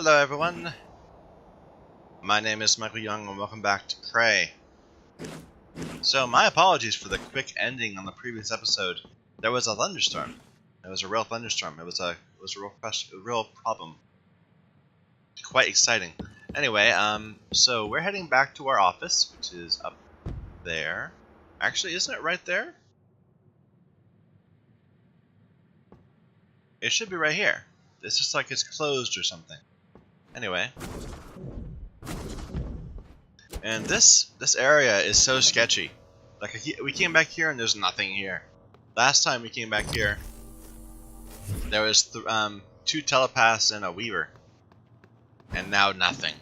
Hello everyone, my name is Michael Young and welcome back to Prey. So my apologies for the quick ending on the previous episode. There was a thunderstorm. It was a real thunderstorm. It was a real problem. Quite exciting. Anyway, so we're heading back to our office, which is up there. Actually, isn't it right there? It should be right here. It's just like it's closed or something. Anyway. And this area is so sketchy. Like, we came back here and there's nothing here. Last time we came back here, there was 2 telepaths and a weaver. And now nothing.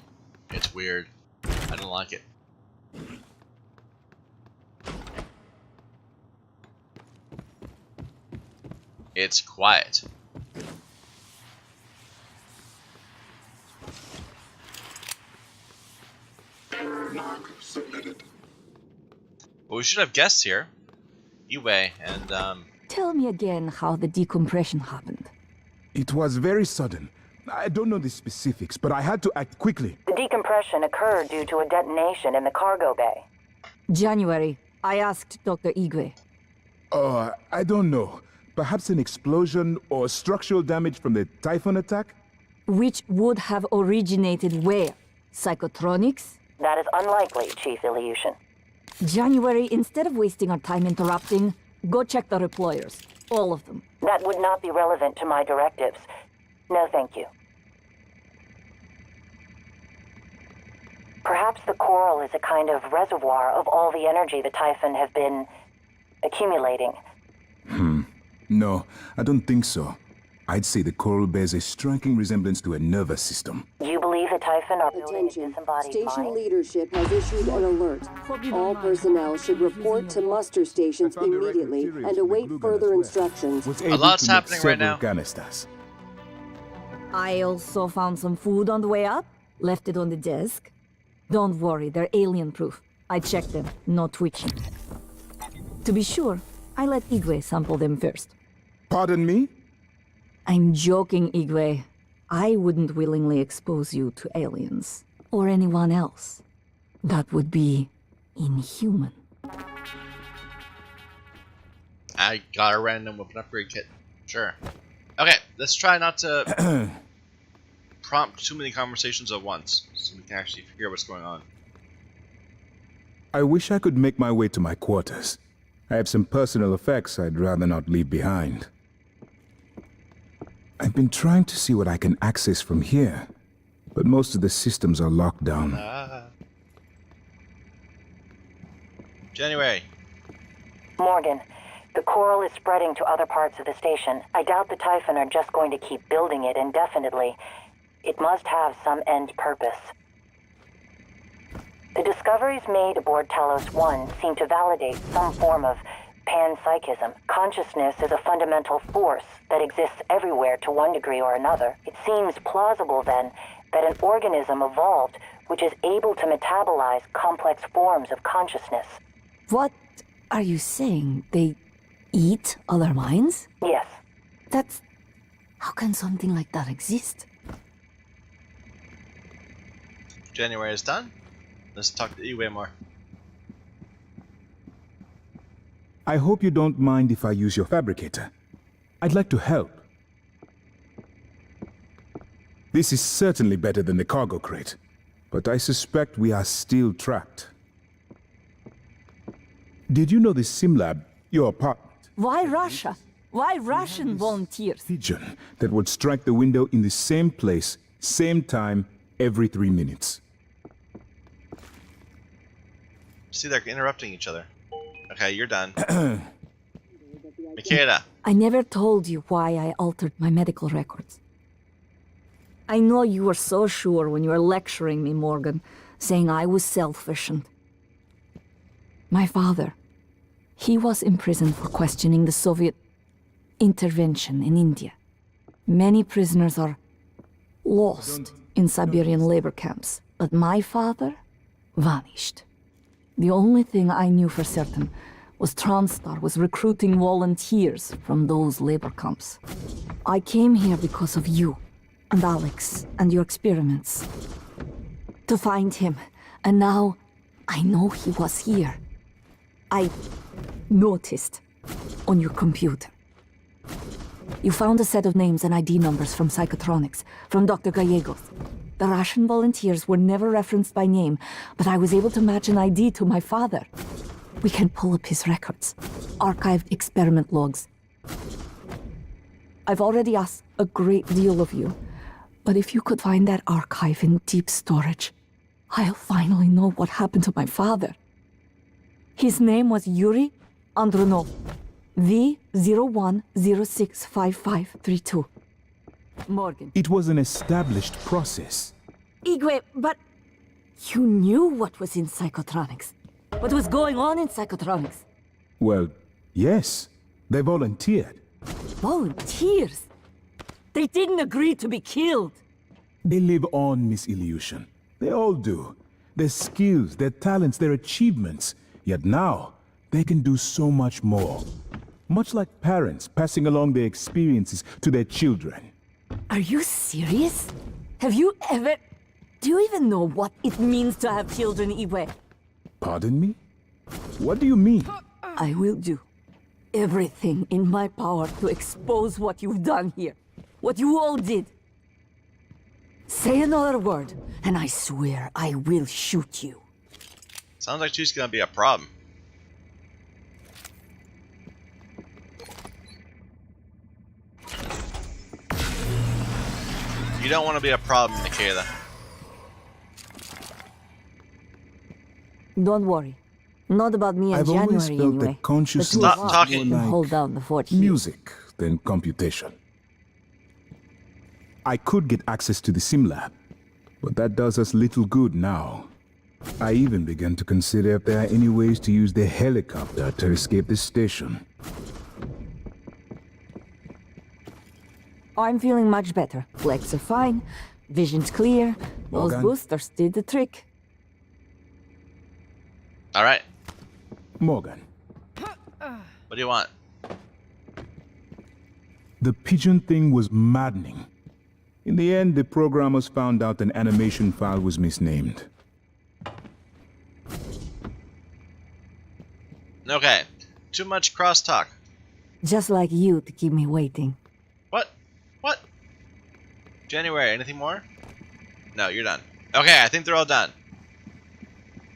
It's weird. I don't like it. It's quiet. Well, we should have guests here. Yue and Tell me again how the decompression happened. It was very sudden. I don't know the specifics, but I had to act quickly. The decompression occurred due to a detonation in the cargo bay. January, I asked Dr. Igwe. I don't know. Perhaps an explosion or structural damage from the typhoon attack? Which would have originated where? Psychotronics? That is unlikely, Chief Ilyushin. January, instead of wasting our time interrupting, go check the deployers. All of them. That would not be relevant to my directives. No, thank you. Perhaps the coral is a kind of reservoir of all the energy the typhon have been accumulating. No, I don't think so. I'd say the coral bears a striking resemblance to a nervous system. You believe the typhon are building a Attention. disembodied Station mind? leadership has issued an alert. All personnel should report to muster stations immediately and await further instructions. A lot's happening right now. Canisters. I also found some food on the way up. Left it on the desk. Don't worry, they're alien-proof. I checked them. No twitching. To be sure, I let Igwe sample them first. Pardon me? I'm joking, Igwe. I wouldn't willingly expose you to aliens. Or anyone else. That would be inhuman. I got a random weapon upgrade kit. Sure. Okay, let's try not to prompt too many conversations at once, so we can actually figure out what's going on. I wish I could make my way to my quarters. I have some personal effects I'd rather not leave behind. I've been trying to see what I can access from here, but most of the systems are locked down. January. Morgan, the coral is spreading to other parts of the station. I doubt the typhon are just going to keep building it indefinitely. It must have some end purpose. The discoveries made aboard Talos 1 seem to validate some form of panpsychism. Consciousness is a fundamental force that exists everywhere to one degree or another. It seems plausible, then, that an organism evolved which is able to metabolize complex forms of consciousness. What are you saying? They eat other minds? Yes. That's... How can something like that exist? January is done. Let's talk to Iwe more. I hope you don't mind if I use your fabricator. I'd like to help. This is certainly better than the cargo crate, but I suspect we are still trapped. Did you know the SimLab, your apartment? Why Russia? Why Russian volunteers? Pigeon that would strike the window in the same place, same time, every 3 minutes. See, they're interrupting each other. Okay, you're done. Mikeda. I never told you why I altered my medical records. I know you were so sure when you were lecturing me, Morgan, saying I was selfish and... My father, he was imprisoned for questioning the Soviet intervention in India. Many prisoners are lost in Siberian labor camps, but my father vanished. The only thing I knew for certain was Transtar was recruiting volunteers from those labor camps. I came here because of you. and Alex and your experiments. To find him, and now I know he was here. I noticed on your computer. You found a set of names and ID numbers from Psychotronics, from Dr. Gallegos. The Russian volunteers were never referenced by name, but I was able to match an ID to my father. We can pull up his records, archived experiment logs. I've already asked a great deal of you, but if you could find that archive in deep storage, I'll finally know what happened to my father. His name was Yuri Andronov, V01065532. Morgan. It was an established process. Igwe, but you knew what was in Psychotronics. What was going on in Psychotronics? Well, yes. They volunteered. Volunteers? They didn't agree to be killed. They live on, Miss Illusion. They all do. Their skills, their talents, their achievements. Yet now, they can do so much more. Much like parents passing along their experiences to their children. Are you serious? Have you ever... Do you even know what it means to have children, Iwe? Pardon me? What do you mean? I will do everything in my power to expose what you've done here. What you all did. Say another word, and I swear I will shoot you. Sounds like she's gonna be a problem. You don't want to be a problem, Michaela. Don't worry. Not about me in I've January always felt anyway. that consciousness Stop is talking. more like Hold down the fort here. music than computation. I could get access to the sim lab, but that does us little good now. I even began to consider if there are any ways to use the helicopter to escape this station. I'm feeling much better. Legs are fine. Vision's clear. Those Morgan? boosters did the trick. Alright, Morgan, what do you want? the pigeon thing was maddening. In the end, the programmers found out an animation file was misnamed. Okay, too much crosstalk. Just like you to keep me waiting. What? What? January, anything more? No, you're done. Okay, I think they're all done.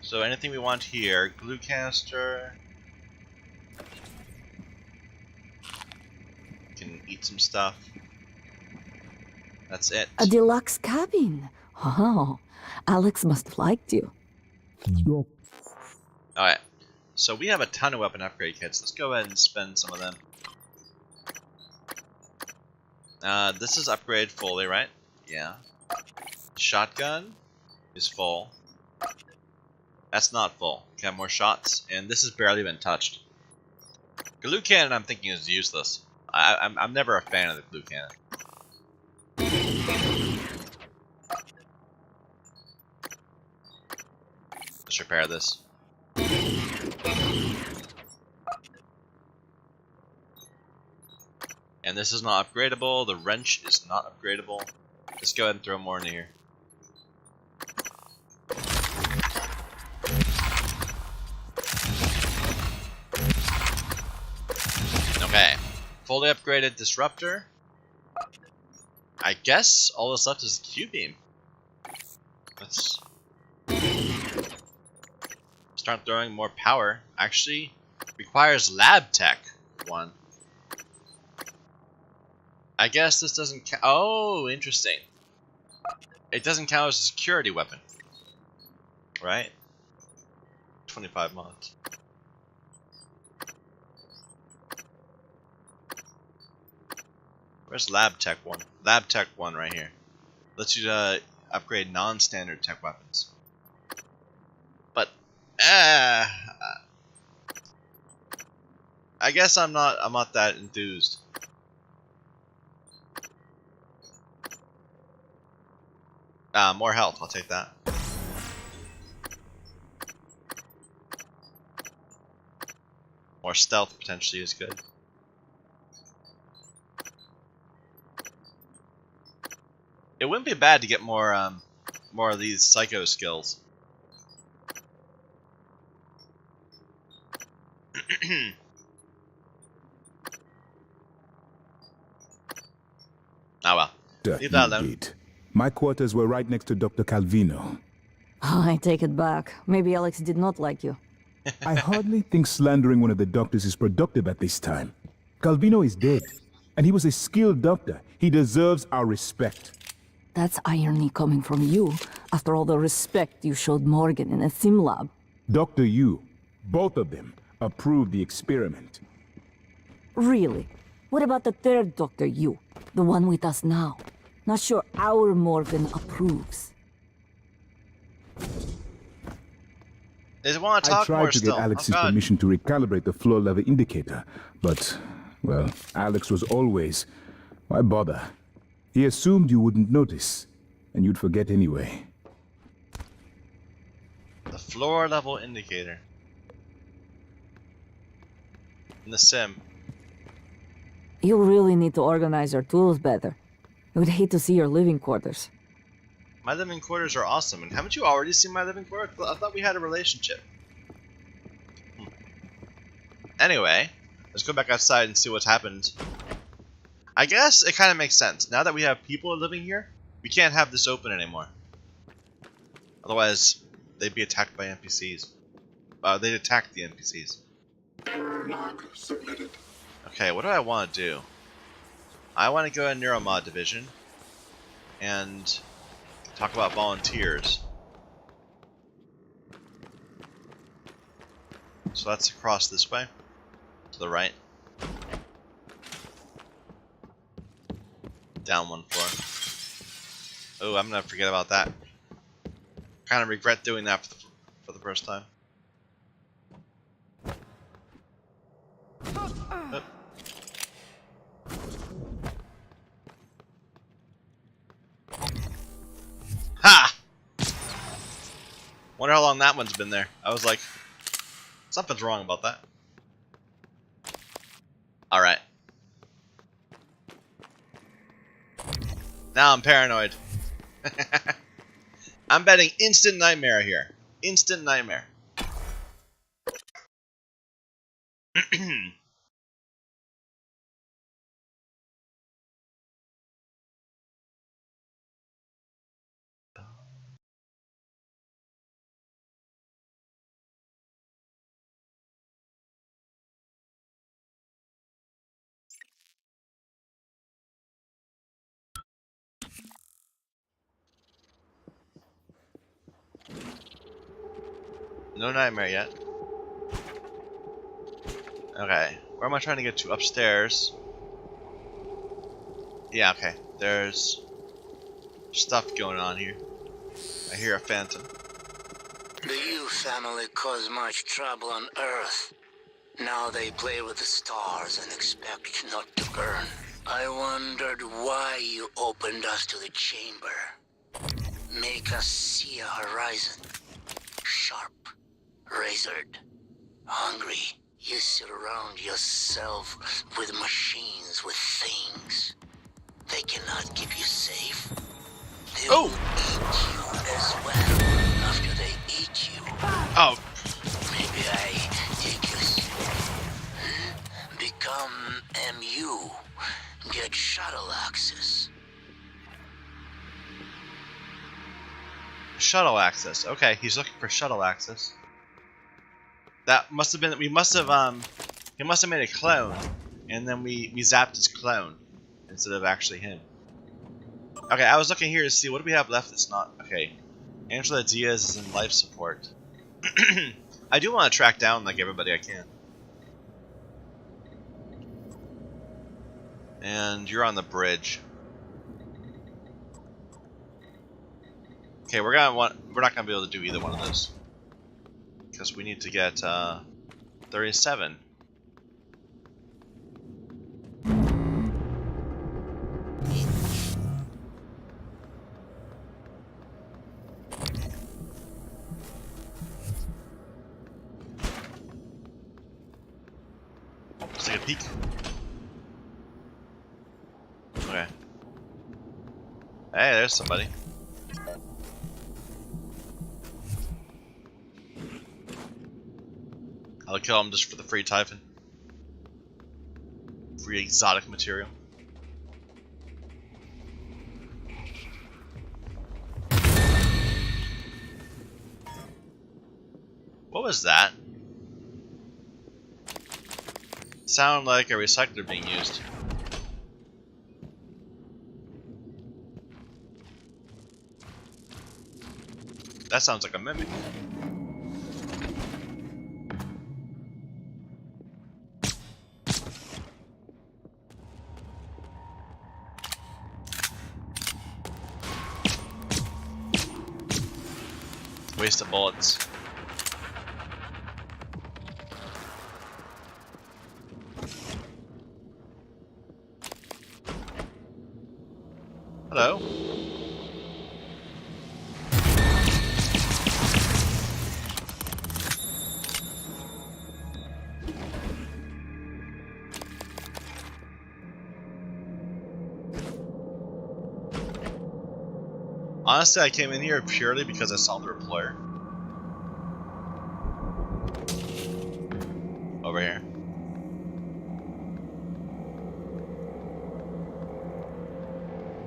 So anything we want here, glue canister. Can eat some stuff. That's it. A deluxe cabin. Oh, Alex must have liked you. Alright. So we have a ton of weapon upgrade kits. Let's go ahead and spend some of them. This is upgraded fully, right? Yeah. Shotgun is full. That's not full. Can have more shots, and this has barely been touched. Glue cannon, I'm thinking, is useless. I'm never a fan of the glue cannon. Let's repair this. And this is not upgradable. The wrench is not upgradable. Let's go ahead and throw more in here. Okay, fully upgraded disruptor. I guess all that's left is the Q-beam. Let's start throwing more power. Actually, requires lab tech 1. I guess this doesn't count. Oh, interesting. It doesn't count as a security weapon, right? 25 mods. Where's Lab Tech 1? Lab Tech 1 right here. Lets you upgrade non-standard tech weapons. But, I guess I'm not that enthused. More health, I'll take that. More stealth potentially is good. It wouldn't be bad to get more more of these psycho skills. Oh well. Leave that alone. Indeed. My quarters were right next to Dr. Calvino. Oh, I take it back. Maybe Alex did not like you. I hardly think slandering one of the doctors is productive at this time. Calvino is dead, and he was a skilled doctor. He deserves our respect. That's irony coming from you, after all the respect you showed Morgan in a sim lab. Dr. Yu, both of them, approved the experiment. Really? What about the third Dr. Yu, the one with us now? Not sure our Morgan approves. They want to I talk more tried to still. get Alex's Oh, God. permission to recalibrate the flow level indicator, but, well, Alex was always... Why bother? He assumed you wouldn't notice, and you'd forget anyway. The floor level indicator. In the sim. You really need to organize your tools better. I would hate to see your living quarters. My living quarters are awesome. And haven't you already seen my living quarters? I thought we had a relationship. Anyway, let's go back outside and see what's happened. I guess it kind of makes sense. Now that we have people living here, we can't have this open anymore. Otherwise, they'd be attacked by NPCs. They'd attack the NPCs. Log submitted. Okay, what do I want to do? I want to go in Neuromod Division and talk about volunteers. So that's across this way, to the right. Down one floor. Oh, I'm gonna forget about that. Kind of regret doing that for the first time. Oh. Ha! Wonder how long that one's been there. I was like, something's wrong about that. Alright. Now I'm paranoid. I'm betting instant nightmare here. Instant nightmare. No nightmare yet. Okay, where am I trying to get to? Upstairs. Yeah, okay. There's stuff going on here. I hear a phantom. The Yu family caused much trouble on Earth. Now they play with the stars and expect not to burn. I wondered why you opened us to the chamber. Make us see a horizon. Sharp, razored, hungry. You surround yourself with machines, with things. They cannot keep you safe. They will eat you as well after they eat you. Oh, Maybe I take you. Become MU. Get shuttle access. shuttle access. Okay, he's looking for shuttle access. That must have been. We must have. He must have made a clone, and then we zapped his clone instead of actually him. Okay, I was looking here to see what do we have left that's not. Okay, Angela Diaz is in life support. I do want to track down like everybody I can. And you're on the bridge. Okay, we're not gonna be able to do either one of those because we need to get 37. Let's take a peek. Okay. Hey, there's somebody. I'll kill him just for the free typhon. Free exotic material. What was that? Sound like a recycler being used. That sounds like a mimic. Waste of bullets. Hello. Honestly, I came in here purely because I saw the reployer. Over here.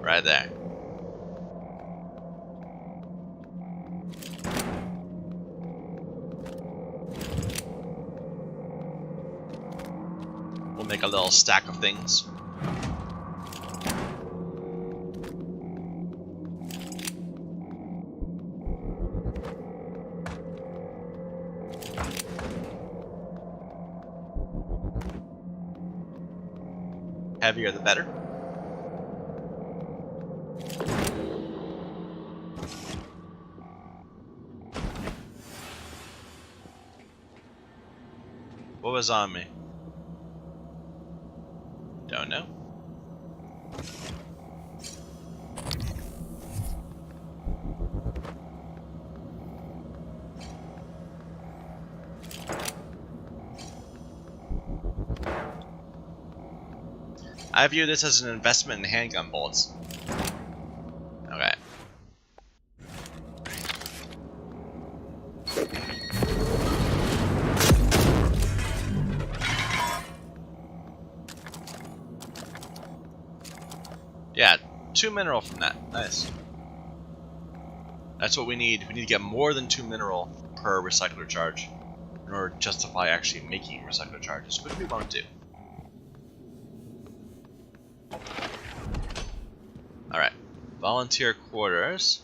Right there. We'll make a little stack of things. Heavier the better. What was on me? Don't know. I view this as an investment in handgun bullets. Okay. Yeah, 2 mineral from that. Nice. That's what we need. We need to get more than 2 mineral per recycler charge in order to justify actually making recycler charges, which we won't do. Alright. Volunteer quarters.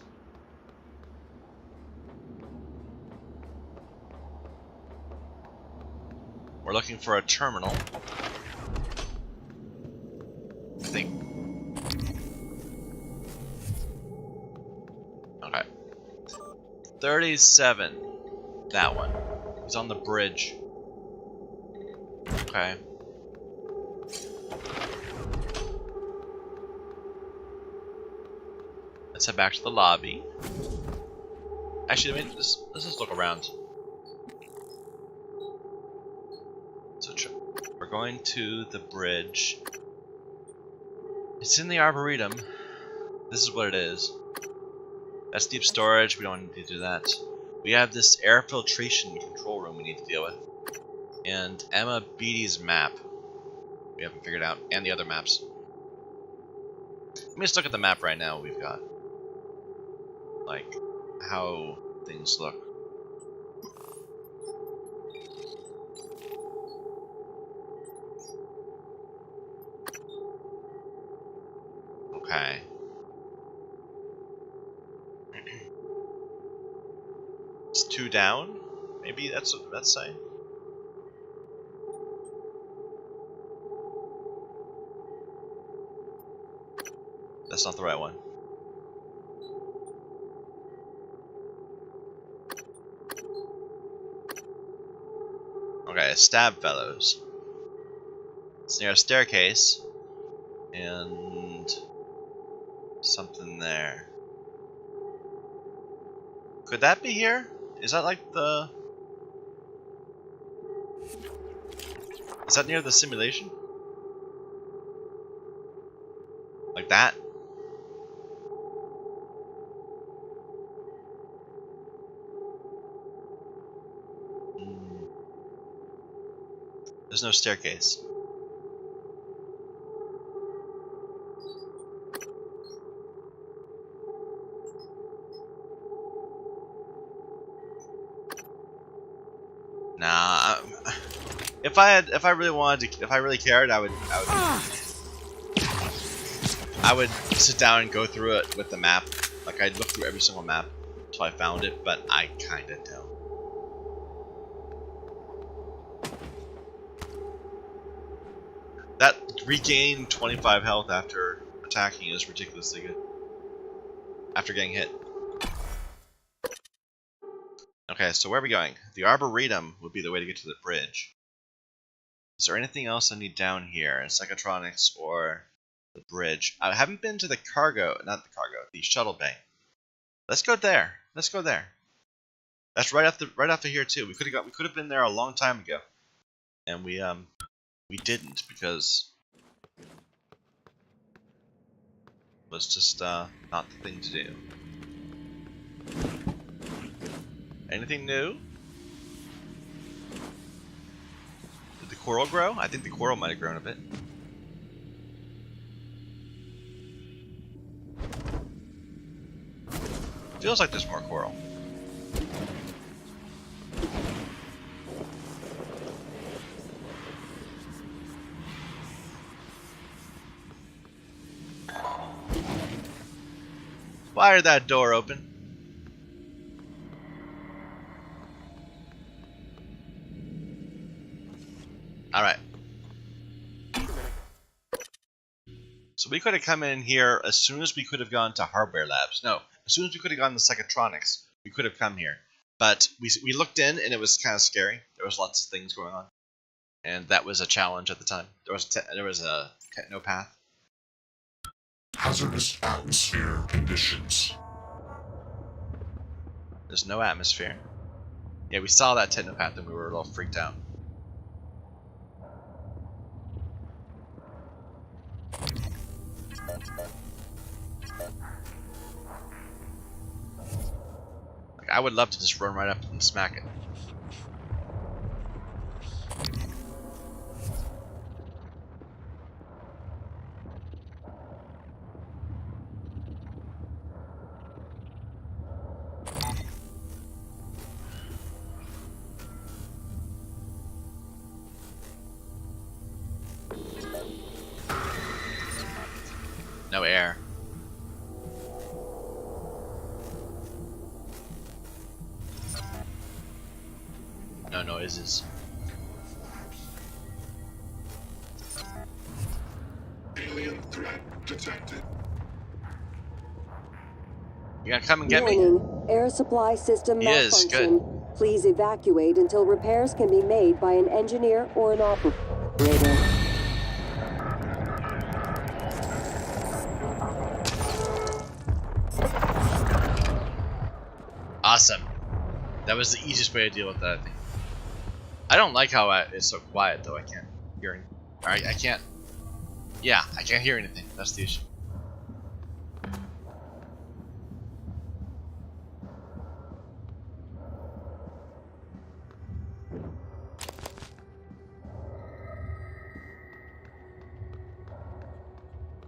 We're looking for a terminal. I think. Okay. 37. That one. He's on the bridge. Okay. Let's head back to the lobby. Actually, let's just look around. So we're going to the bridge. It's in the Arboretum. This is what it is. That's deep storage. We don't need to do that. We have this air filtration control room we need to deal with. And Emma Beatty's map. We haven't figured out. And the other maps. Let me just look at the map right now we've got. Like, how things look. Okay. It's 2 down? Maybe that's what that's saying. That's not the right one. Okay, Stab Fellows. It's near a staircase. And something there. Could that be here? Is that like the... Is that near the simulation? Like that? There's no staircase. Nah. If I really cared, I would sit down and go through it with the map. Like, I'd look through every single map until I found it, but I kinda don't. That regain 25 health after attacking is ridiculously good. After getting hit. Okay, so where are we going? The Arboretum would be the way to get to the bridge. Is there anything else I need down here? Psychotronics or the bridge? I haven't been to the the shuttle bay. Let's go there. Let's go there. That's right after here too. We could have been there a long time ago, and we didn't because it was just not the thing to do. Anything new? Did the coral grow? I think the coral might have grown a bit. Feels like there's more coral. Why did that door open? Alright. So we could have come in here as soon as we could have gone to hardware labs. No, as soon as we could have gone to psychotronics, we could have come here. But we looked in and it was kind of scary. There was lots of things going on. And that was a challenge at the time. There was a technopath. Hazardous atmosphere conditions. There's no atmosphere. Yeah, we saw that technopath and we were a little freaked out. Like, I would love to just run right up and smack it. No air. No noises. Alien threat detected. You gonna come and get me? Warning, air supply system He is, malfunction. Please evacuate until repairs can be made by an engineer or an operator. Awesome. That was the easiest way to deal with that thing. I don't like how it's so quiet though. I can't hear anything. Alright, I can't. Yeah, I can't hear anything. That's the issue.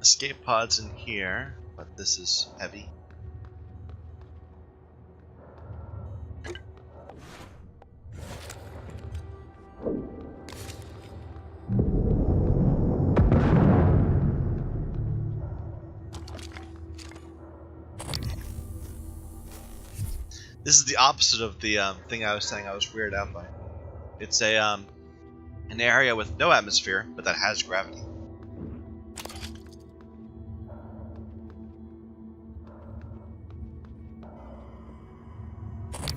Escape pods in here, but this is heavy. This is the opposite of the thing I was saying I was weirded out by. It's a an area with no atmosphere, but that has gravity.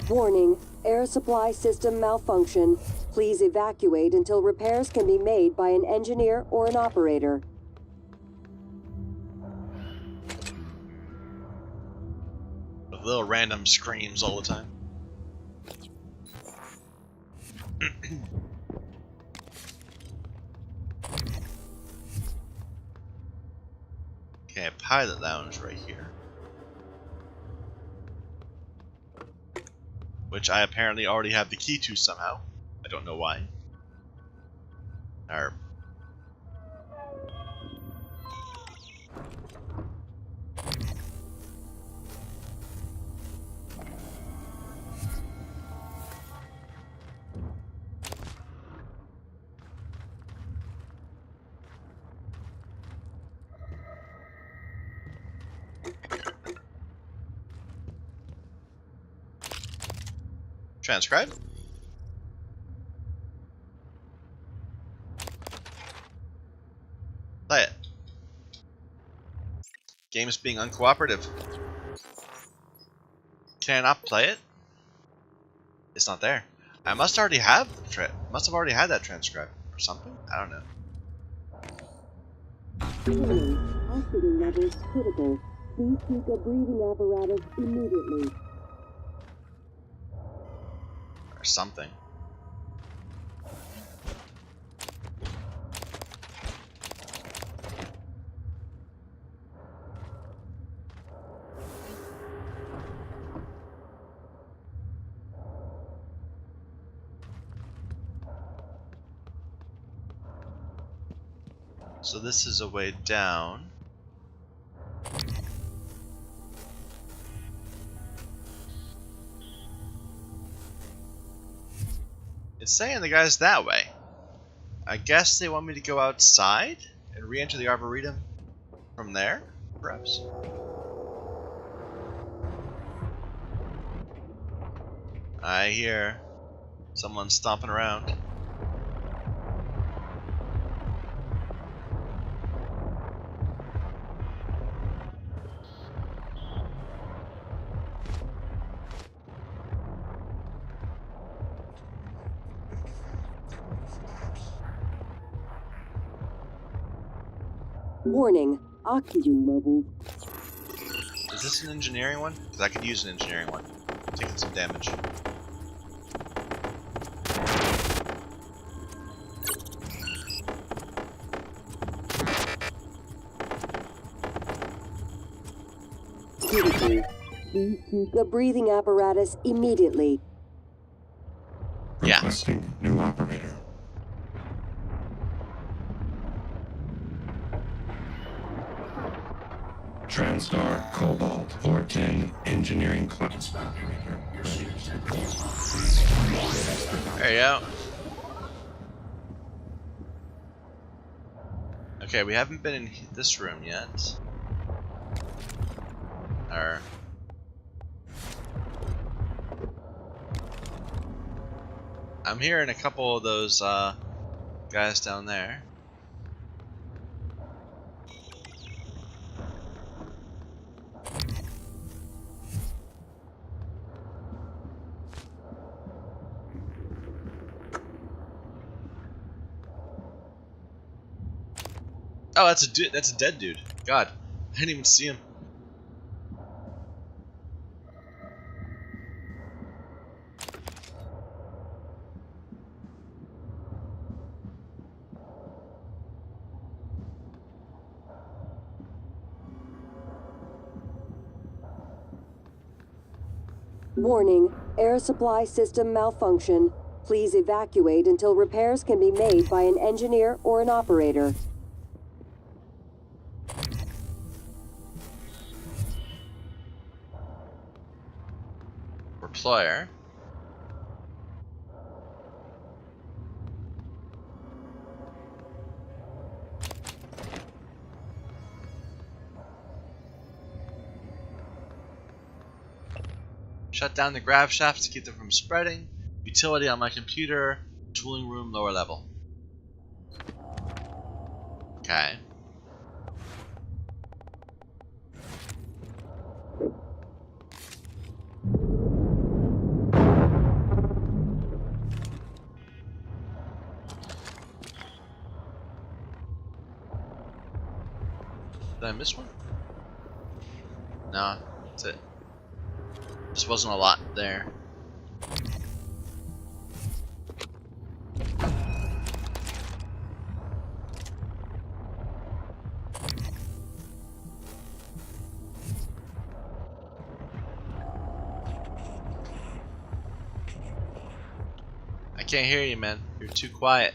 Warning, air supply system malfunction. Please evacuate until repairs can be made by an engineer or an operator. With little random screams all the time. Okay, pilot lounge right here. Which I apparently already have the key to somehow. I don't know why. Or transcribe? Play it. Game's being uncooperative. Can I not play it? It's not there. I must already have must have already had that transcribe or something. I don't know. Oxygen levels critical. Please seek a breathing apparatus immediately. Or something. So this is a way down. It's saying the guy's that way. I guess they want me to go outside and re-enter the Arboretum from there, perhaps? I hear someone stomping around. Warning, oxygen levels. Is this an engineering one? Because I could use an engineering one. Taking some damage. Critical. Please seek a breathing apparatus immediately. Yeah. Requesting new operator. TranStar Cobalt 410 Engineering Class. There you go. Okay, we haven't been in this room yet. Or I'm hearing a couple of those guys down there. Oh, that's a dude. That's a dead dude. God, I didn't even see him. Warning, air supply system malfunction. Please evacuate until repairs can be made by an engineer or an operator. Player. Shut down the grav shafts to keep them from spreading. Utility on my computer. Tooling room lower level. Okay. Did I miss one? No, that's it. Just wasn't a lot there. I can't hear you, man. You're too quiet.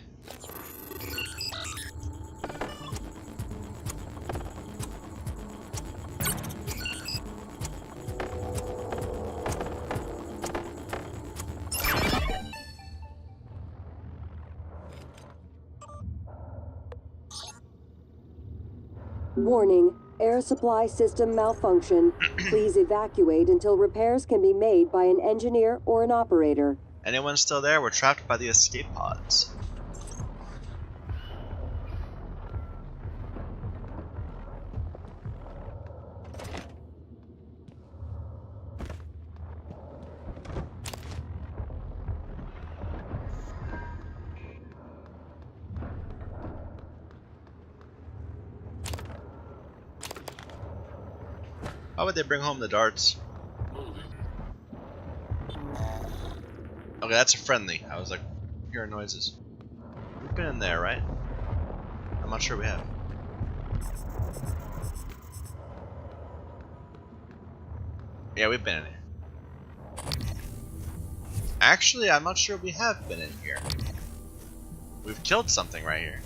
Warning, air supply system malfunction. Please evacuate until repairs can be made by an engineer or an operator. Anyone still there? We're trapped by the escape pods. Why would they bring home the darts? Okay, that's a friendly. I was like, hearing noises. We've been in there, right? I'm not sure we have. Yeah, we've been in here. Actually, I'm not sure we have been in here. We've killed something right here.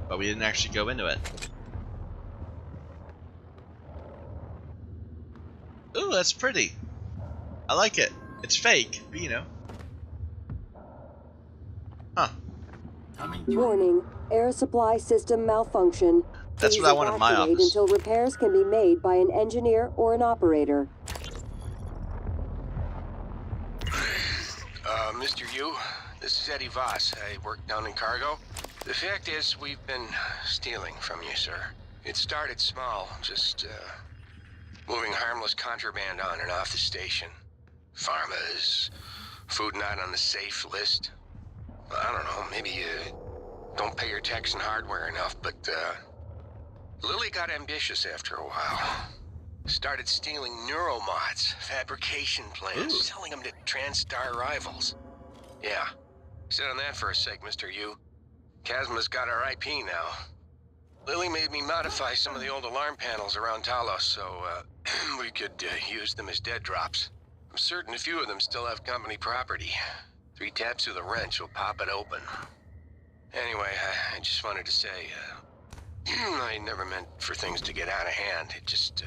But we didn't actually go into it. Ooh, that's pretty. I like it. It's fake, but you know. Huh. Warning, air supply system malfunction. That's Please what I want in my evacuate office. until repairs can be made by an engineer or an operator. Mr. Yu, this is Eddie Voss. I work down in cargo. The fact is, we've been stealing from you, sir. It started small, just, moving harmless contraband on and off the station. Pharmas, food not on the safe list. I don't know, maybe you don't pay your tax and hardware enough, but, Lily got ambitious after a while. Started stealing neuromods, fabrication plants, Ooh. selling them to TranStar rivals. Yeah. Sit on that for a sec, Mr. Yu. Kazma's got our IP now. Lily made me modify some of the old alarm panels around Talos so, we could use them as dead drops. I'm certain a few of them still have company property. 3 taps of the wrench will pop it open. Anyway, I just wanted to say, I never meant for things to get out of hand. It just,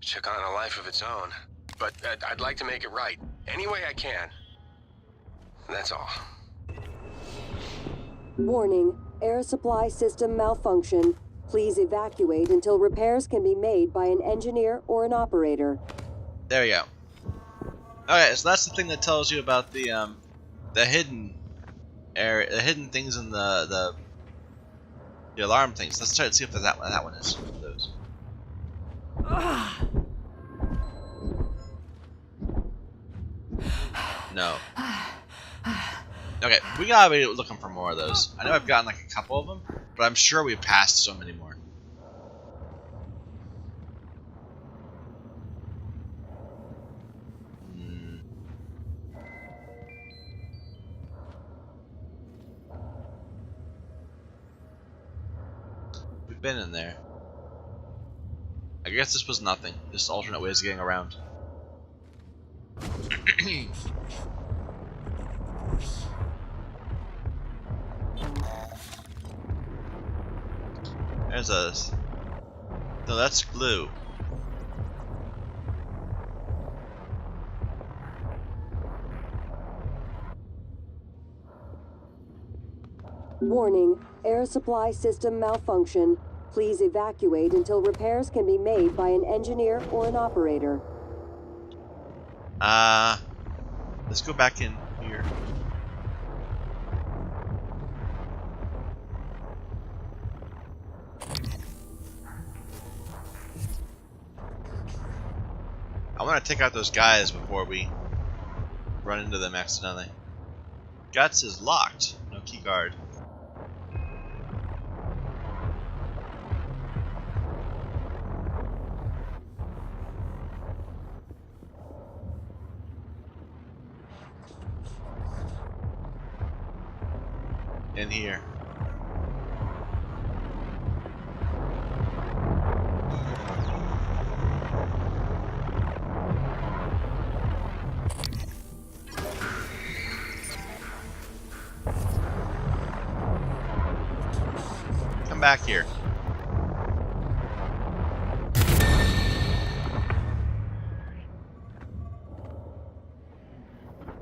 took on a life of its own. But I'd like to make it right, any way I can. That's all. Warning, air supply system malfunction. Please evacuate until repairs can be made by an engineer or an operator. There we go. Okay, so that's the thing that tells you about the hidden area, the hidden things in the alarm things. Let's try to see if that one is those. No. Okay, we gotta be looking for more of those. I know I've gotten like a couple of them, but I'm sure we've passed so many more. We've been in there. I guess this was nothing. Just alternate ways of getting around. There's a... No, that's glue. Warning, air supply system malfunction. Please evacuate until repairs can be made by an engineer or an operator. Let's go back in here. I want to take out those guys before we run into them accidentally. Guts is locked. No key guard. In here. Come back here.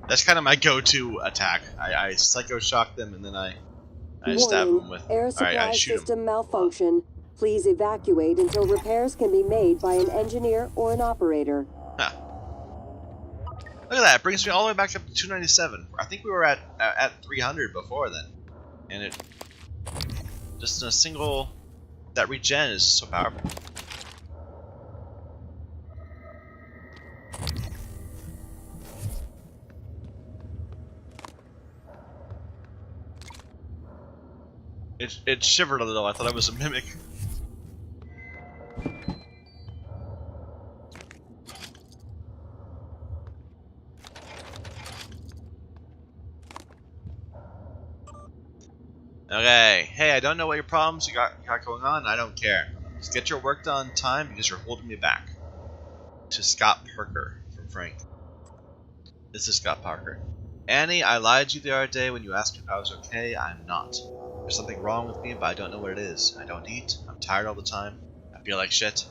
That's kind of my go-to attack. I psycho shock them and then I I stab him Warning, with... air Alright, I supply shoot him. system malfunction. Please evacuate until repairs can be made by an engineer or an operator. Huh. Look at that, it brings me all the way back up to 297. I think we were at 300 before then. And it... just in a single... that regen is so powerful. It shivered a little. I thought it was a mimic. Okay. Hey, I don't know what your problems you got going on. I don't care. Just get your work done on time because you're holding me back. To Scott Parker from Frank. This is Scott Parker. Annie, I lied to you the other day when you asked me if I was okay. I'm not. There's something wrong with me, but I don't know what it is. I don't eat. I'm tired all the time. I feel like shit.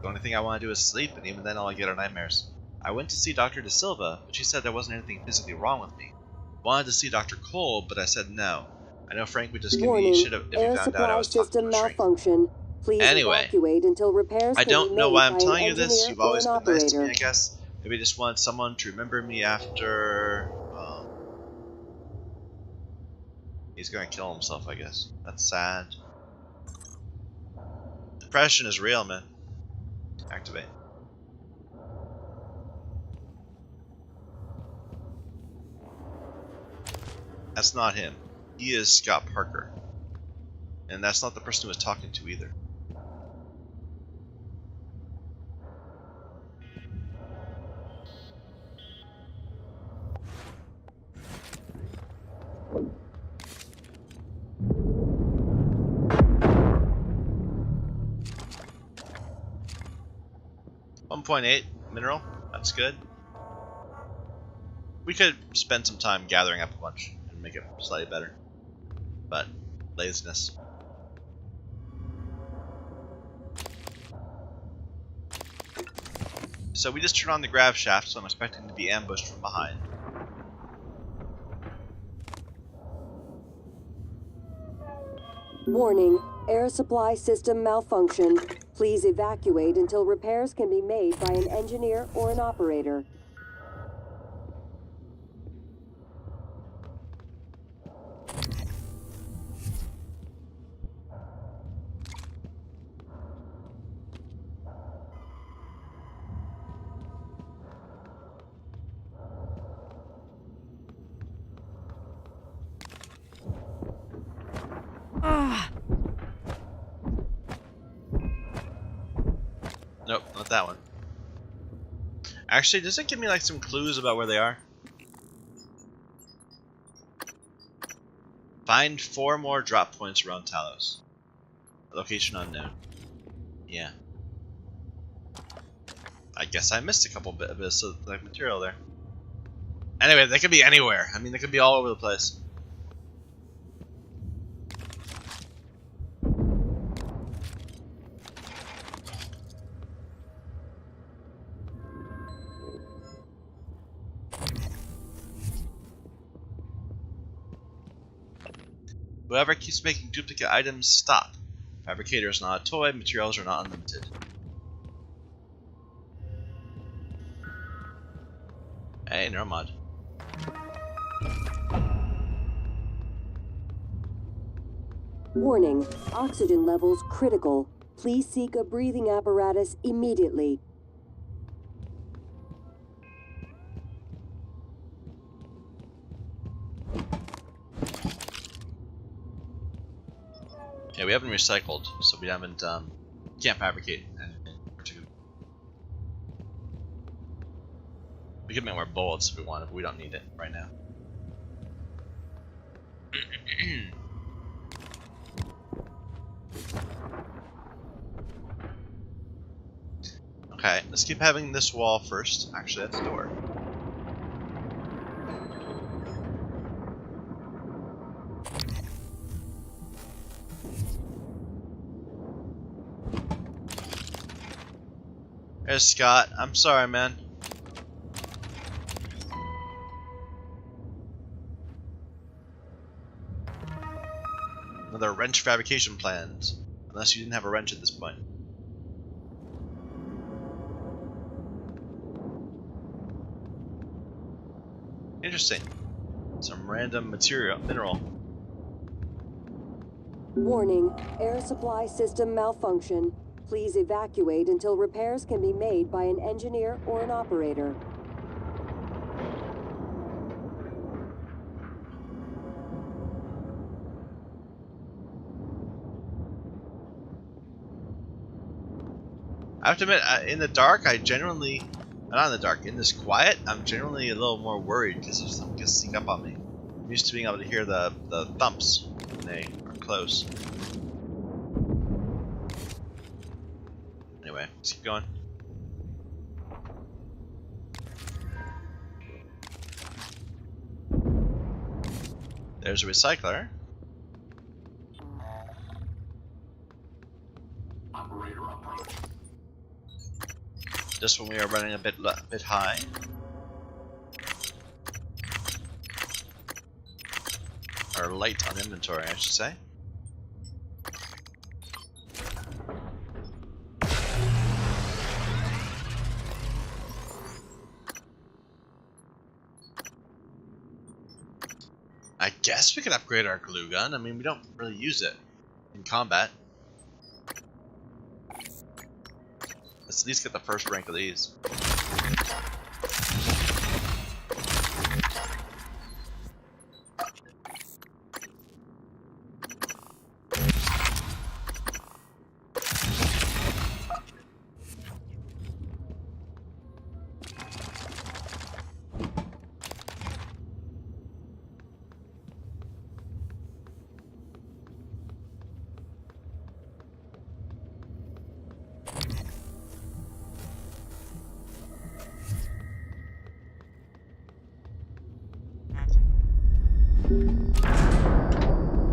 The only thing I want to do is sleep, and even then all I get are nightmares. I went to see Dr. De Silva, but she said there wasn't anything physically wrong with me. I wanted to see Dr. Cole, but I said no. I know Frank would just give me shit if he found out I was talking to a shrink. Malfunction. Please evacuate until repairs I don't know why I'm telling you this. You've always been operator. nice to me, I guess. Maybe just want someone to remember me after... he's gonna kill himself, I guess. That's sad. Depression is real, man. Activate. That's not him. He is Scott Parker. And that's not the person who was talking to either. .8 mineral, that's good. We could spend some time gathering up a bunch and make it slightly better, but laziness. So we just turned on the grav shaft, so I'm expecting to be ambushed from behind. Warning, air supply system malfunction. Please evacuate until repairs can be made by an engineer or an operator. Nope, not that one. Actually, does it give me like some clues about where they are? Find 4 more drop points around Talos. Location unknown. Yeah. I guess I missed a couple bits of like material there. Anyway, they could be anywhere. I mean, they could be all over the place. Whoever keeps making duplicate items, stop. Fabricator is not a toy, materials are not unlimited. Hey, Neuromod. Warning, oxygen levels critical. Please seek a breathing apparatus immediately. Yeah, we haven't recycled, so we haven't, can't fabricate anything particular. We could make more bullets if we wanted, but we don't need it right now. Okay, let's keep having this wall first. Actually, that's the door. There's Scott. I'm sorry, man. wrench fabrication plans. Unless you didn't have a wrench at this point. Interesting. Some random mineral. Warning, air supply system malfunction. Please evacuate until repairs can be made by an engineer or an operator. I have to admit, in the dark, not in the dark, in this quiet, I'm generally a little more worried because if something can sneak up on me. I'm used to being able to hear the thumps when they are close. Anyway, let's keep going. There's a recycler. Operator approach. Just when we are running a bit high. Or light on inventory, I should say. I guess we could upgrade our glue gun. I mean, we don't really use it in combat. Let's at least get the first rank of these.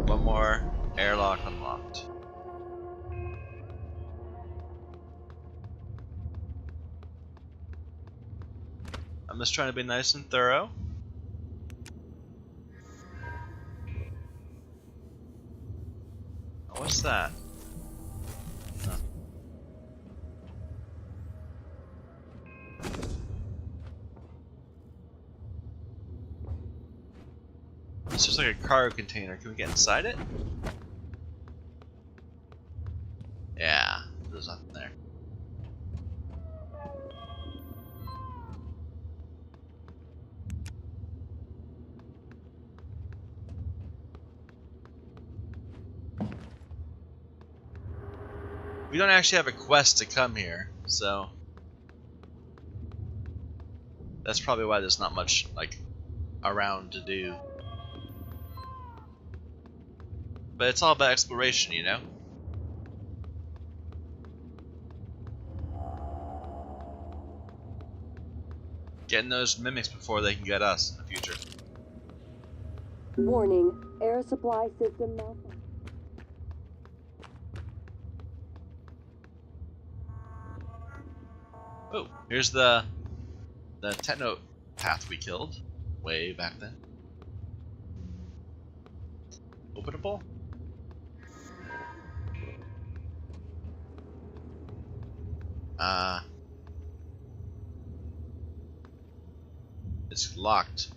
One more airlock unlocked. I'm just trying to be nice and thorough. Oh, what's that? Huh. It's just like a cargo container. Can we get inside it? Yeah, there's nothing there. We don't actually have a quest to come here, so that's probably why there's not much like around to do. But it's all about exploration, you know? Getting those mimics before they can get us in the future. Warning, air supply system malfunction. Oh, here's the techno path we killed way back then. Openable? It's locked.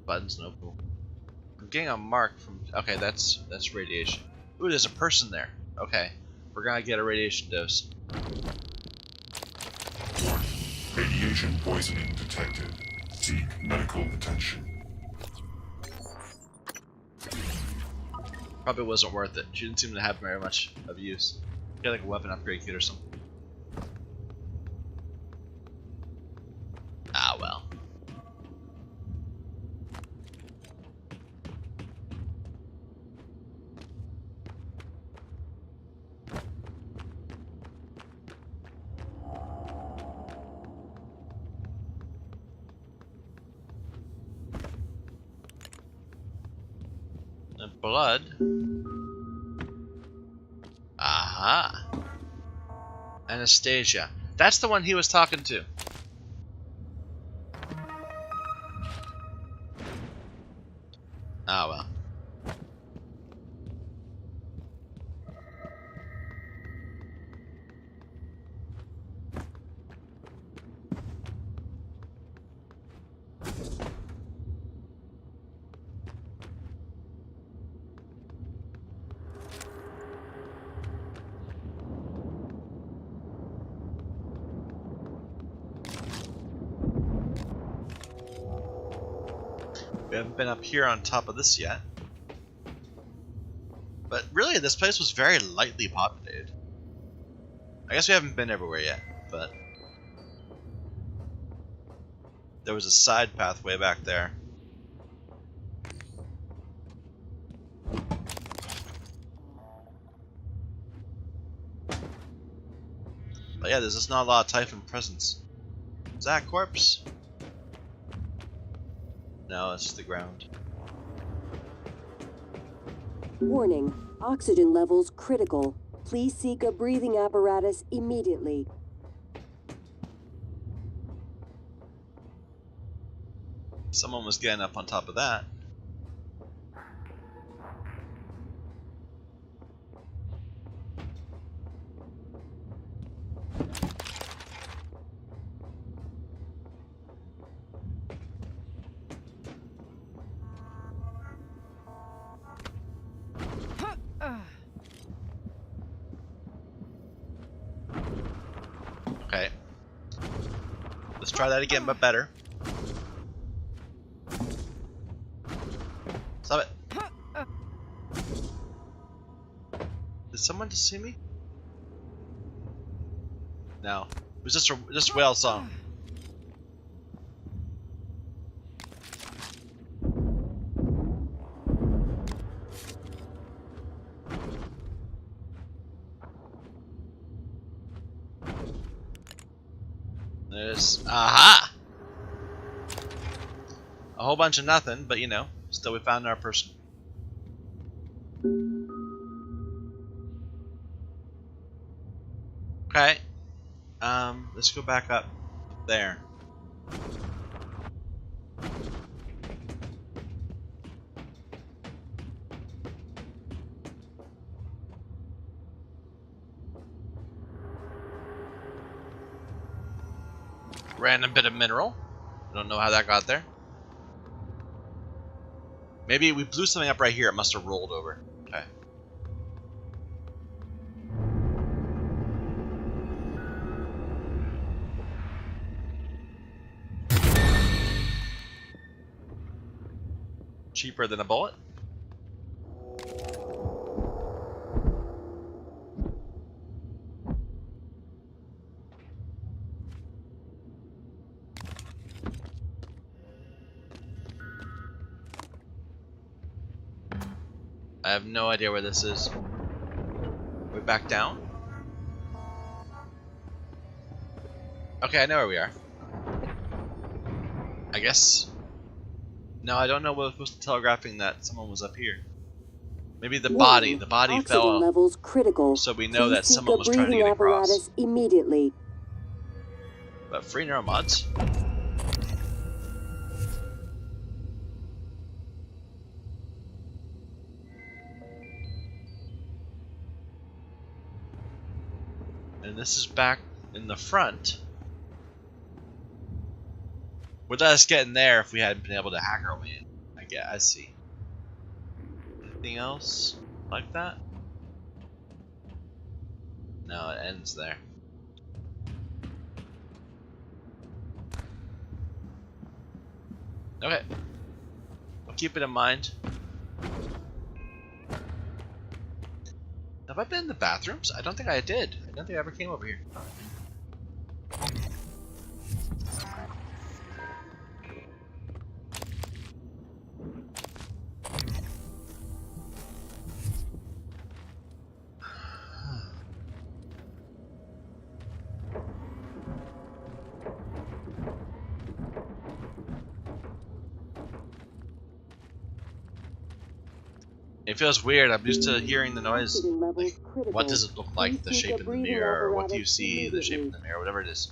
Button's no openable. I'm getting a mark from. Okay, that's radiation. Ooh, there's a person there. Okay, we're gonna get a radiation dose. Radiation poisoning detected. Seek medical attention. Probably wasn't worth it. She didn't seem to have very much of use. Get like a weapon upgrade kit or something. Ah well. The blood. Aha. Anastasia. That's the one he was talking to. Ah well. We haven't been up here on top of this yet. But really, this place was very lightly populated. I guess we haven't been everywhere yet, but... there was a side path way back there. But yeah, there's just not a lot of Typhon presence. Is that a corpse? No, it's just the ground. Warning, oxygen levels critical. Please seek a breathing apparatus immediately. Someone was getting up on top of that. Okay. Let's try that again, but better. Stop it. Did someone just see me? No. It was just a whale song. There's... aha! A whole bunch of nothing, but you know, still we found our person. Okay. Let's go back up there. Random bit of mineral. I don't know how that got there. Maybe we blew something up right here. It must have rolled over. Okay. Cheaper than a bullet. I have no idea where this is. We're back down? Okay, I know where we are. I guess. No, I don't know what was telegraphing that someone was up here. Maybe the body. The body fell. Levels critical. So we know that someone was trying to get across. Immediately. But free neuromods. And this is back in the front. Would let us get in there if we hadn't been able to hack our way in. I see. Anything else like that? No, it ends there. Okay. I'll keep it in mind. Have I been in the bathrooms? I don't think I did. I don't think I ever came over here. It feels weird. I'm used to hearing the noise. Like, what does it look like? The shape in the mirror, or what do you see? The shape in the mirror, whatever it is.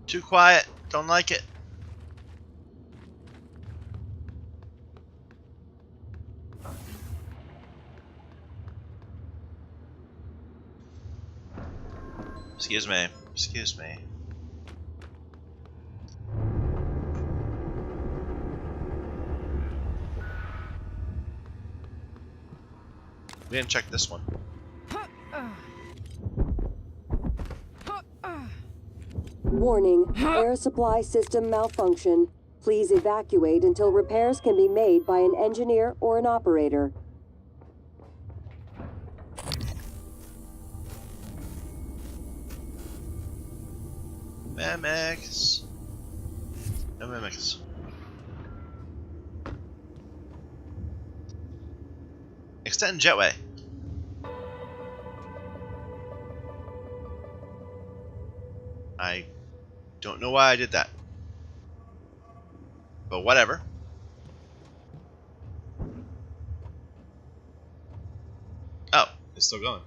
Too quiet. Don't like it. Excuse me. Excuse me. We didn't check this one. Warning, air supply system malfunction. Please evacuate until repairs can be made by an engineer or an operator. Mimics. No mimics. Extend jetway. I don't know why I did that. But whatever. Oh, it's still going.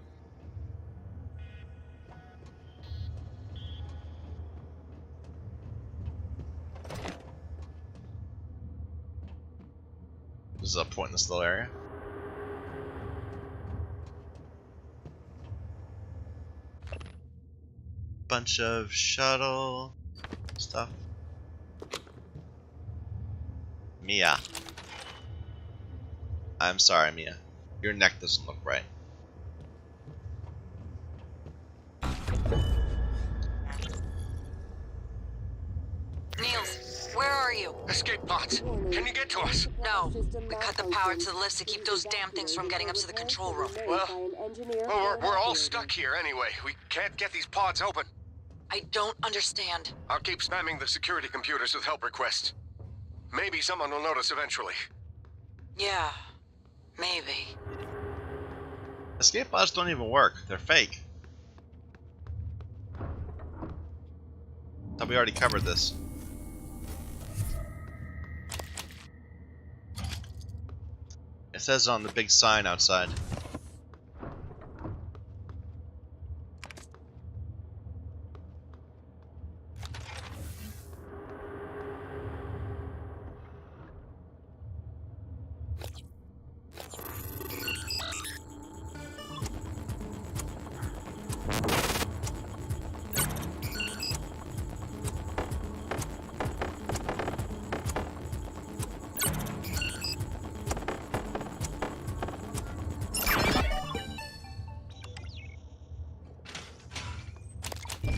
This is a pointless little area. Bunch of shuttle stuff. Mia. I'm sorry, Mia. Your neck doesn't look right. Niels, where are you? Escape pods. Can you get to us? No. We cut the power to the lifts to keep those damn things from getting up to the control room. Well, we're all stuck here anyway. We can't get these pods open. I don't understand. I'll keep spamming the security computers with help requests. Maybe someone will notice eventually. Yeah, maybe. Escape pods don't even work. They're fake. Thought we already covered this. It says on the big sign outside.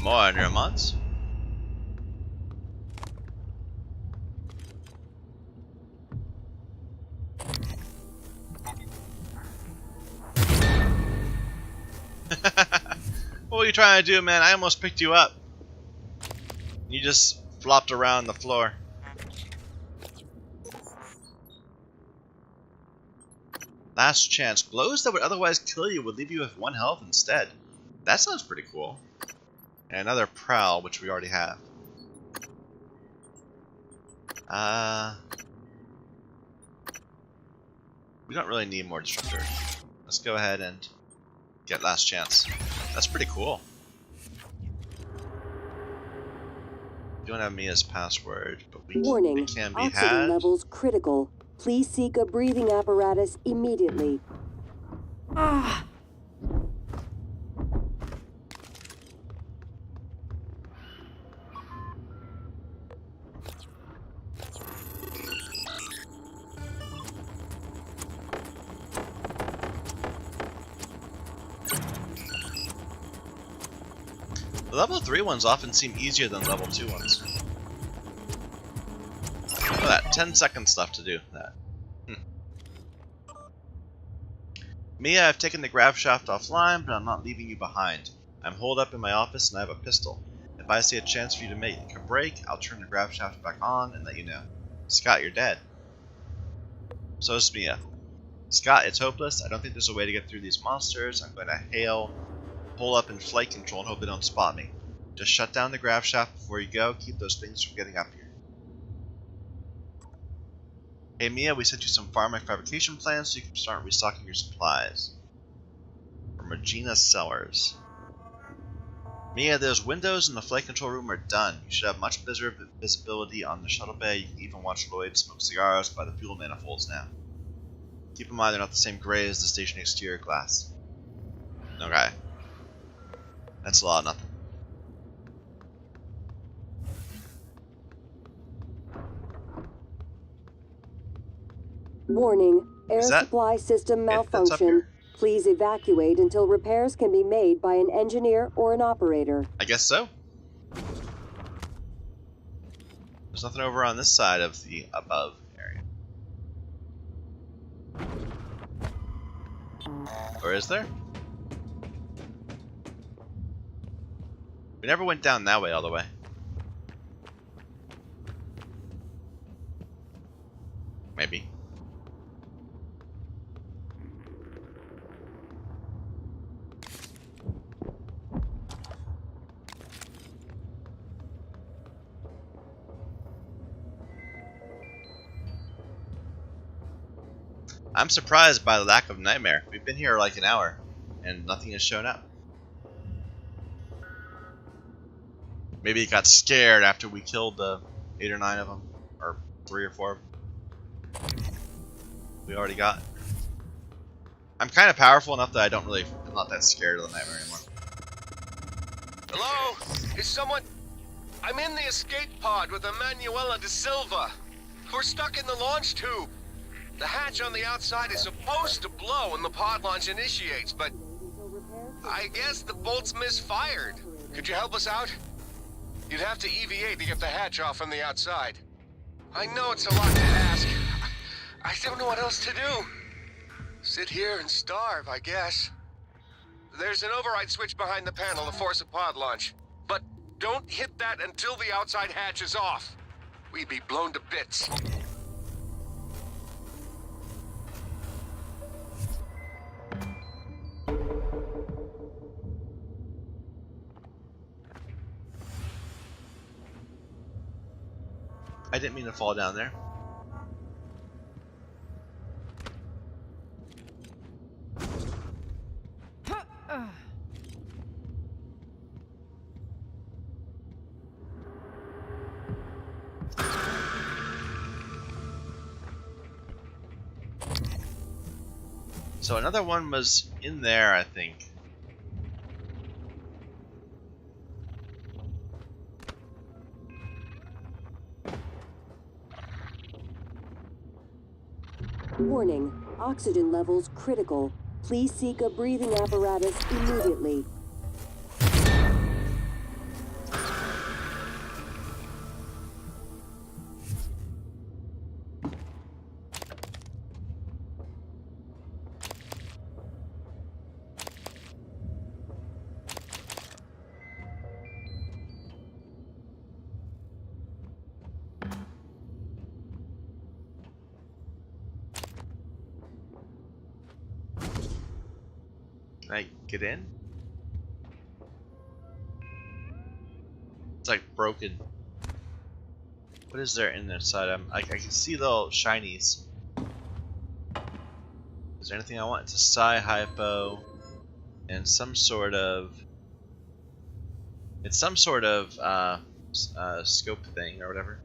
More neuromons. What were you trying to do, man? I almost picked you up. You just flopped around the floor. Last chance. Blows that would otherwise kill you would leave you with 1 health instead. That sounds pretty cool. And another prowl, which we already have. We don't really need more disruptor. Let's go ahead and get last chance. That's pretty cool. Don't have Mia's password, but we Warning, can be oxygen had. levels critical. Please seek a breathing apparatus immediately. Ah! The level 3 ones often seem easier than level 2 ones. Look at that, 10 seconds left to do that. Mia, I've taken the grav shaft offline, but I'm not leaving you behind. I'm holed up in my office and I have a pistol. If I see a chance for you to make a break, I'll turn the grav shaft back on and let you know. Scott, you're dead. So is Mia. Scott, it's hopeless. I don't think there's a way to get through these monsters. I'm going to hole up in flight control and hope they don't spot me. Just shut down the grav shaft before you go. Keep those things from getting up here. Hey Mia, we sent you some pharma fabrication plans so you can start restocking your supplies. From Regina Sellers. Mia, those windows in the flight control room are done. You should have much better visibility on the shuttle bay. You can even watch Lloyd smoke cigars by the fuel manifolds now. Keep in mind they're not the same gray as the station exterior glass. Okay. That's a lot of nothing. Warning, air Is that supply system that's up malfunction. here? Please evacuate until repairs can be made by an engineer or an operator. I guess so. There's nothing over on this side of the above area. Or is there? We never went down that way all the way. Maybe. I'm surprised by the lack of nightmare. We've been here like an hour, and nothing has shown up. Maybe he got scared after we killed 8 or 9 of them, or 3 or 4 of them. We already got. I'm kind of powerful enough that I'm not that scared of the nightmare anymore. Hello? Is someone... I'm in the escape pod with Emanuela de Silva. We're stuck in the launch tube. The hatch on the outside is supposed to blow when the pod launch initiates, but I guess the bolt's misfired. Could you help us out? You'd have to EVA to get the hatch off from the outside. I know it's a lot to ask. I don't know what else to do. Sit here and starve, I guess. There's an override switch behind the panel to force a pod launch. But don't hit that until the outside hatch is off. We'd be blown to bits. I didn't mean to fall down there. So another one was in there, I think. Warning, oxygen levels critical. Please seek a breathing apparatus immediately. Can I get in? It's like broken. What is there in the side? I can see the little shinies. Is there anything I want? It's a psi hypo and some sort of. It's some sort of scope thing or whatever.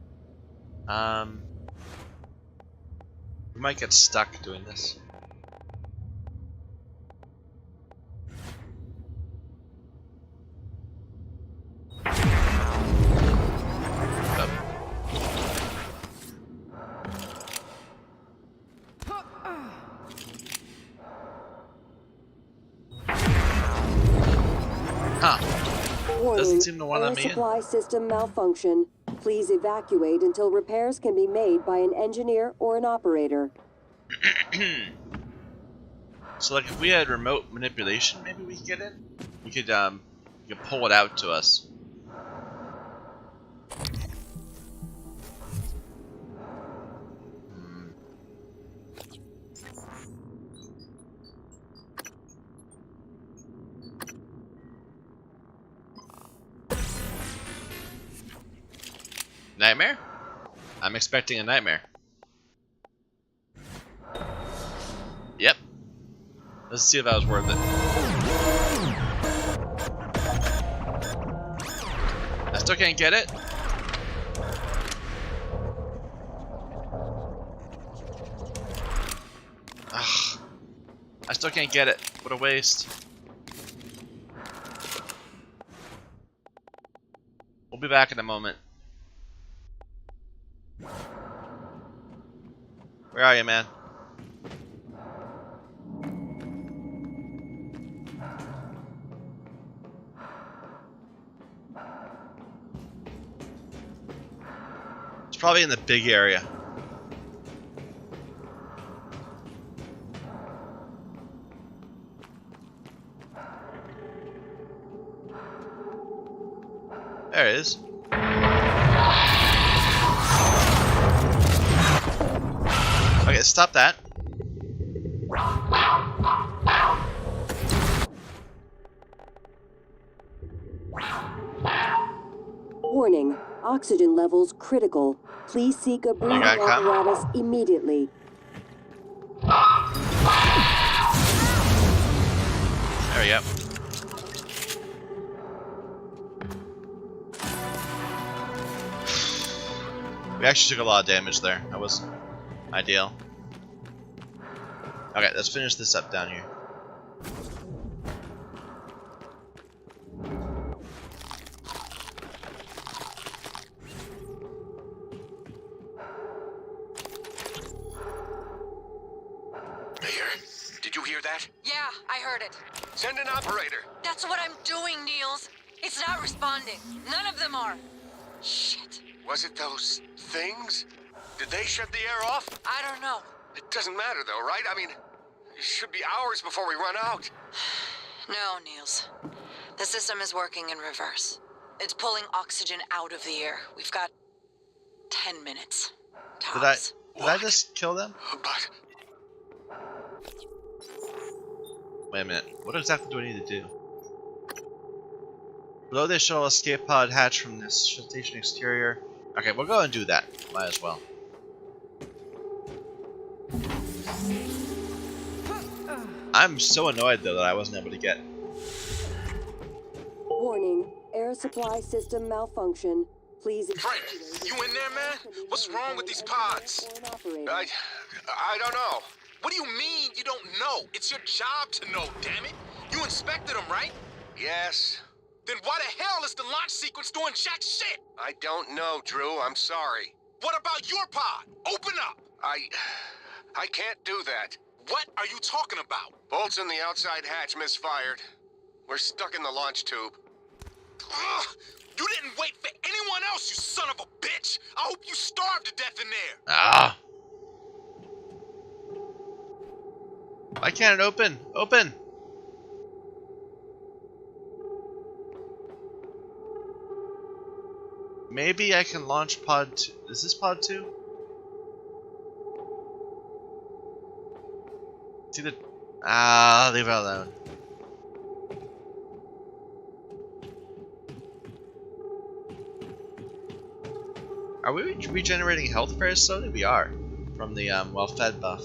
We might get stuck doing this. Doesn't seem to want to let me in. Supply system malfunction. Please evacuate until repairs can be made by an engineer or an operator. So, like, if we had remote manipulation, maybe we could get in. We could pull it out to us. Nightmare? I'm expecting a nightmare. Yep. Let's see if that was worth it. still can't get it. Ugh. I still can't get it. What a waste. We'll be back in a moment. Where are you, man? It's probably in the big area. There it is. Okay, stop that. Warning, oxygen levels critical. Please seek a breathing apparatus immediately. There we go. We actually took a lot of damage there. That wasn't ideal. Okay, let's finish this up down here. Did you hear that? Yeah, I heard it. Send an operator. That's what I'm doing, Niels. It's not responding. None of them are. Shit. Was it those things? Did they shut the air off? I don't know. It doesn't matter though, right? I mean, it should be hours before we run out. No, Niels. The system is working in reverse. It's pulling oxygen out of the air. We've got 10 minutes. Tops. Did I just kill them? But Wait a minute. What exactly do I need to do? Below they show escape pod hatch from this station exterior. Okay, we'll go and do that. Might as well. I'm so annoyed though that I wasn't able to get. Warning, air supply system malfunction. Please. Frank, you in there, man? What's wrong with these pods? I don't know. What do you mean you don't know? It's your job to know, damn it. You inspected them, right? Yes. Then why the hell is the launch sequence doing jack shit? I don't know, Drew. I'm sorry. What about your pod? Open up. I can't do that. What are you talking about? Bolts in the outside hatch misfired. We're stuck in the launch tube. Ugh! You didn't wait for anyone else, you son of a bitch! I hope you starve to death in there! Ah! Why can't it open? Open! Maybe I can launch pod 2. Is this pod 2? See the... Ah, leave it alone. Are we regenerating health very slowly? We are. From the well-fed buff.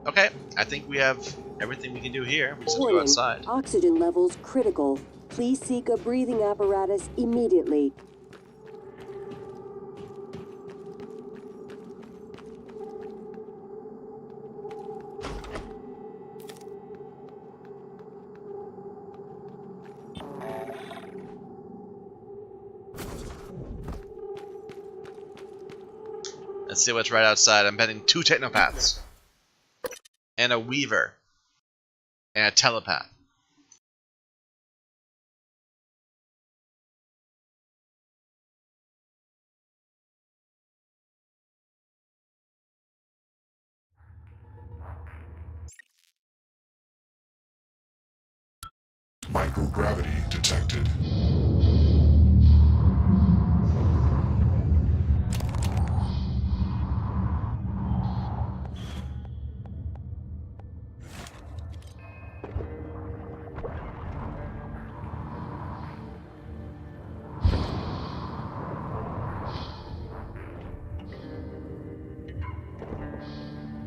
Okay, I think we have everything we can do here. We just have to go outside. Oxygen levels critical. Please seek a breathing apparatus immediately. Let's see what's right outside. I'm betting 2 technopaths. And a weaver. And a telepath. Microgravity detected.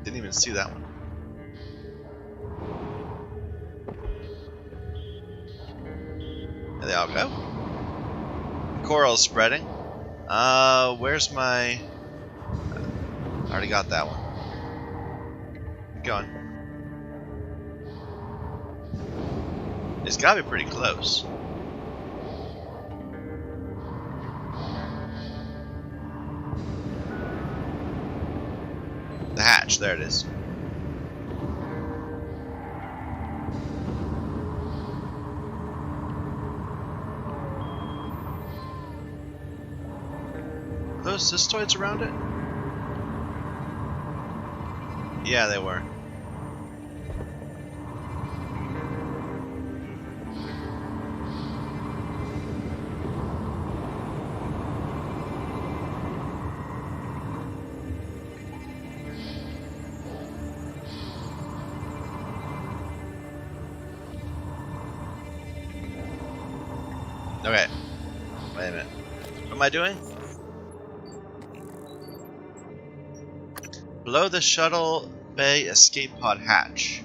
Didn't even see that one. coral's spreading. Where's my... I already got that one. Keep going. It's gotta be pretty close. The hatch, there it is. Are those cystoids around it? Yeah, they were. Okay. Wait a minute. What am I doing? Below the shuttle bay escape pod hatch.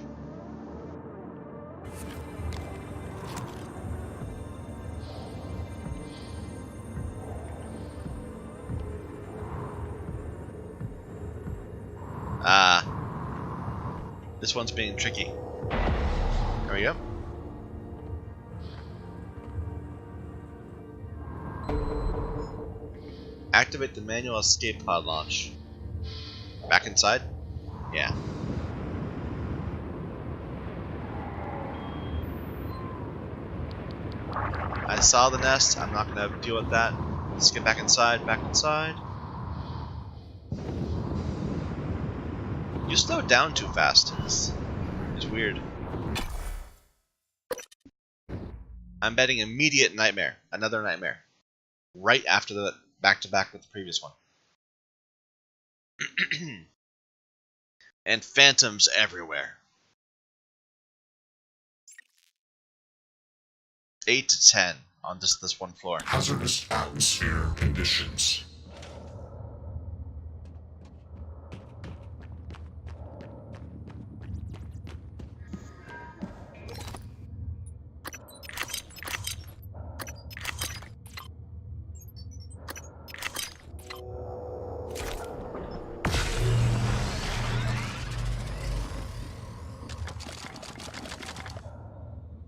This one's being tricky. There we go. Activate the manual escape pod launch. Back inside? Yeah. I saw the nest. I'm not gonna deal with that. Let's get back inside. Back inside. You slowed down too fast. It's weird. I'm betting immediate nightmare. Another nightmare. Right after the back-to-back with the previous one. And phantoms everywhere. 8 to 10 on just this one floor. Hazardous atmosphere conditions.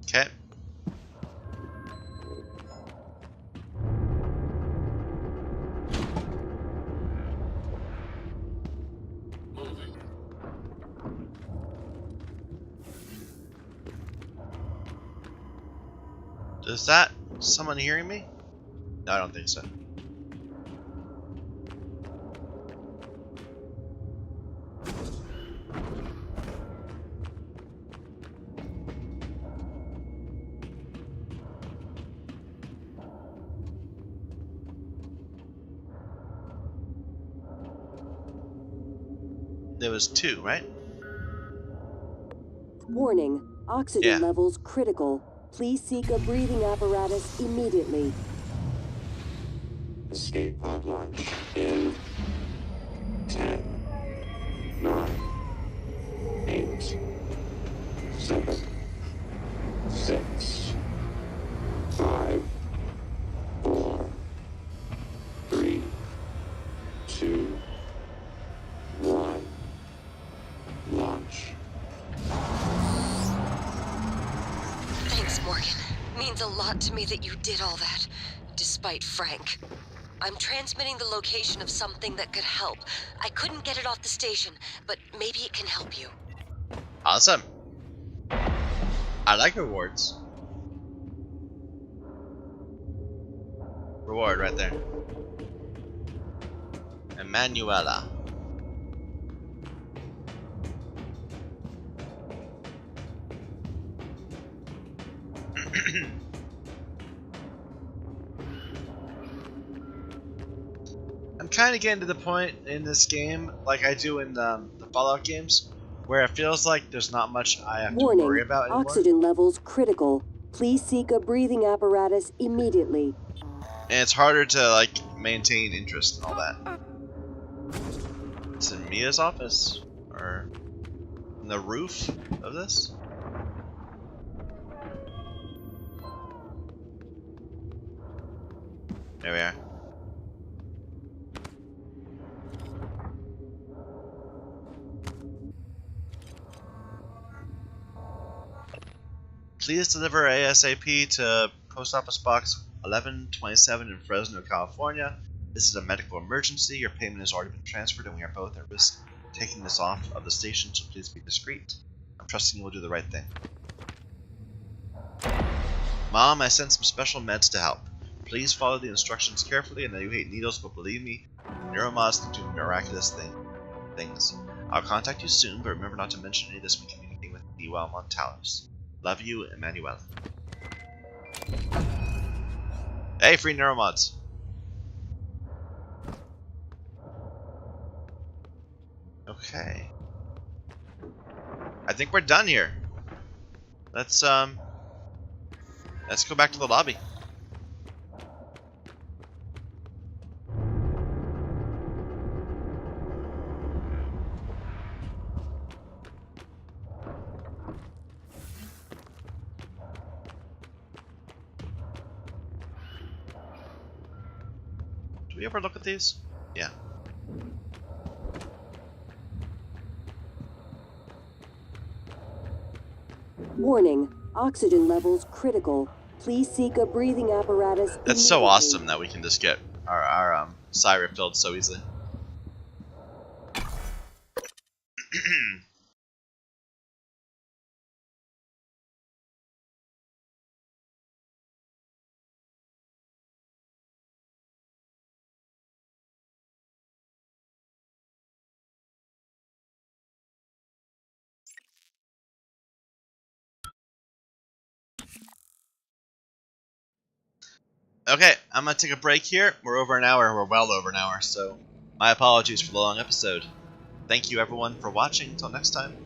Okay. Is that someone hearing me? No, I don't think so. There was 2, right? Warning, oxygen levels critical. Please seek a breathing apparatus immediately. Escape pod launch in 10, 9, 8, 7, 6, 5, 4, 3, 2, 1. Launch. Thanks, Morgan. Means a lot to me that you did all that, despite Frank. I'm transmitting the location of something that could help. I couldn't get it off the station, but maybe it can help you. Awesome. I like rewards. Reward right there. Emanuela. I'm kind of getting to the point in this game, like I do in the Fallout games, where it feels like there's not much I have to worry about anymore. Oxygen levels critical. Please seek a breathing apparatus immediately. And it's harder to like maintain interest and all that. It's in Mia's office, or in the roof of this. There we are. Please deliver ASAP to Post Office Box 1127 in Fresno, California. This is a medical emergency. Your payment has already been transferred, and we are both at risk taking this off of the station, so please be discreet. I'm trusting you will do the right thing. Mom, I sent some special meds to help. Please follow the instructions carefully. I know you hate needles, but believe me, neuromods can do miraculous things. I'll contact you soon, but remember not to mention any of this when communicating with me while I'm on Talos. Love you, Emmanuel. Hey, free neuromods. Okay. I think we're done here. Let's go back to the lobby. Do we ever look at these? Yeah. Warning, oxygen levels critical. Please seek a breathing apparatus. That's so immediately. awesome that we can just get our psi refilled so easily. Okay, I'm gonna take a break here. We're over an hour. We're well over an hour, so my apologies for the long episode. Thank you everyone for watching. Until next time.